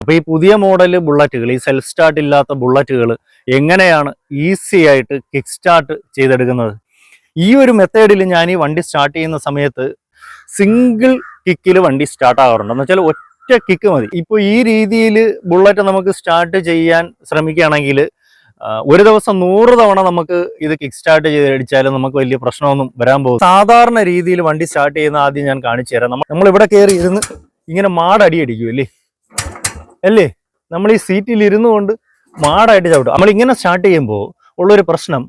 അപ്പോൾ ഈ പുതിയ മോഡൽ ബുള്ളറ്റുകൾ, ഈ സെൽഫ് സ്റ്റാർട്ട് ഇല്ലാത്ത ബുള്ളറ്റുകൾ എങ്ങനെയാണ് ഈസി ആയിട്ട് കിക്ക് സ്റ്റാർട്ട് ചെയ്തെടുക്കുന്നത്? ഈ ഒരു മെത്തേഡിൽ ഞാൻ ഈ വണ്ടി സ്റ്റാർട്ട് ചെയ്യുന്ന സമയത്ത് സിംഗിൾ കിക്കിൽ വണ്ടി സ്റ്റാർട്ട് ആകാറുണ്ട്. എന്ന് വെച്ചാൽ ഒറ്റ കിക്ക് മതി. ഇപ്പോൾ ഈ രീതിയിൽ ബുള്ളറ്റ് നമുക്ക് സ്റ്റാർട്ട് ചെയ്യാൻ ശ്രമിക്കുകയാണെങ്കിൽ ഒരു ദിവസം 100 തവണ നമുക്ക് ഇത് കിക്ക് സ്റ്റാർട്ട് ചെയ്തടിച്ചാലും നമുക്ക് വലിയ പ്രശ്നമൊന്നും വരാൻ പോകും. സാധാരണ രീതിയിൽ വണ്ടി സ്റ്റാർട്ട് ചെയ്യുന്ന ആദ്യം ഞാൻ കാണിച്ചു തരാം. നമ്മൾ ഇവിടെ കയറി ഇരുന്ന് ഇങ്ങനെ മാടടി അടിക്കും അല്ലേ? നമ്മൾ ഈ സീറ്റിൽ ഇരുന്നു കൊണ്ട് മാടായിട്ട് ചവിട്ടും. നമ്മൾ ഇങ്ങനെ സ്റ്റാർട്ട് ചെയ്യുമ്പോൾ ഉള്ളൊരു പ്രശ്നം,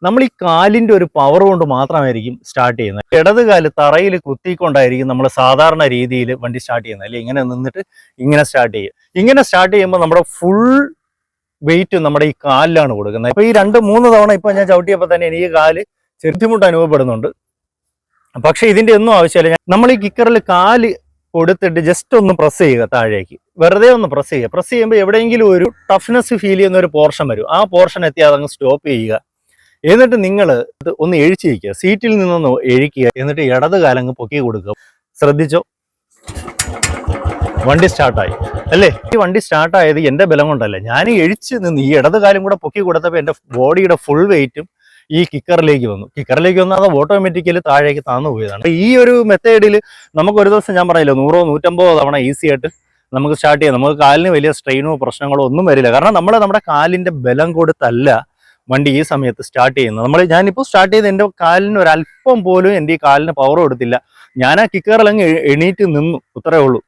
നമ്മൾ ഈ കാലിൻ്റെ ഒരു പവർ കൊണ്ട് മാത്രമായിരിക്കും സ്റ്റാർട്ട് ചെയ്യുന്നത്. ഇടത് കാല് തറയിൽ കുത്തിക്കൊണ്ടായിരിക്കും നമ്മൾ സാധാരണ രീതിയിൽ വണ്ടി സ്റ്റാർട്ട് ചെയ്യുന്നത്, അല്ലെ? ഇങ്ങനെ നിന്നിട്ട് ഇങ്ങനെ സ്റ്റാർട്ട് ചെയ്യും. ഇങ്ങനെ സ്റ്റാർട്ട് ചെയ്യുമ്പോൾ നമ്മുടെ ഫുൾ വെയിറ്റ് നമ്മുടെ ഈ കാലിലാണ് കൊടുക്കുന്നത്. അപ്പോൾ ഈ 2-3 തവണ ഇപ്പോൾ ഞാൻ ചവിട്ടിയപ്പോൾ തന്നെ എനിക്ക് കാല് ചെറുതുമുട്ട് അനുഭവപ്പെടുന്നുണ്ട്. പക്ഷേ ഇതിൻ്റെ ഒന്നും ആവശ്യമില്ല. നമ്മൾ ഈ കിക്കറിൽ കാല് കൊടുത്തിട്ട് ജസ്റ്റ് ഒന്ന് പ്രസ് ചെയ്യുക താഴേക്ക്, വെറുതെ ഒന്ന് പ്രസ് ചെയ്യുക. പ്രസ് ചെയ്യുമ്പോൾ എവിടെയെങ്കിലും ഒരു ടഫ്നെസ് ഫീൽ ചെയ്യുന്ന ഒരു പോർഷൻ വരും. ആ പോർഷൻ എത്തി അതങ്ങ് സ്റ്റോപ്പ് ചെയ്യുക. എന്നിട്ട് നിങ്ങൾ ഒന്ന് എഴിച്ചിരിക്കുക, സീറ്റിൽ നിന്നൊന്ന് എഴിക്കുക. എന്നിട്ട് ഇടത് കാലങ്ങ് പൊക്കി കൊടുക്കുക. ശ്രദ്ധിച്ചോ, വണ്ടി സ്റ്റാർട്ടായി അല്ലേ? ഈ വണ്ടി സ്റ്റാർട്ടായത് എൻ്റെ ബലം കൊണ്ടല്ല, ഞാൻ എഴിച്ച് നിന്ന് ഈ ഇടത് കാലം കൂടെ പൊക്കി കൊടുത്തപ്പോൾ എൻ്റെ ബോഡിയുടെ ഫുൾ വെയിറ്റും ഈ കിക്കറിലേക്ക് വന്നു. അത് ഓട്ടോമാറ്റിക്കലി താഴേക്ക് താന്നു പോയതാണ്. ഈ ഒരു മെത്തേഡിൽ നമുക്ക് ഒരു ദിവസം, ഞാൻ പറയില്ല, 100-150 തവണ ഈസി ആയിട്ട് നമുക്ക് സ്റ്റാർട്ട് ചെയ്യാം. നമുക്ക് കാലിന് വലിയ സ്ട്രെയിനോ പ്രശ്നങ്ങളോ ഒന്നും വരില്ല. കാരണം നമ്മുടെ കാലിൻ്റെ ബലം കൊടുത്തല്ല വണ്ടി ഈ സമയത്ത് സ്റ്റാർട്ട് ചെയ്യുന്നത്. ഞാനിപ്പോൾ സ്റ്റാർട്ട് ചെയ്ത് എൻ്റെ കാലിന് ഒരല്പം പോലും എൻ്റെ ഈ കാലിന് പവർ കൊടുത്തില്ല. ഞാൻ ആ കിക്കറിലങ്ങ് എണീറ്റ് നിന്നു, അത്രേ ഉള്ളൂ.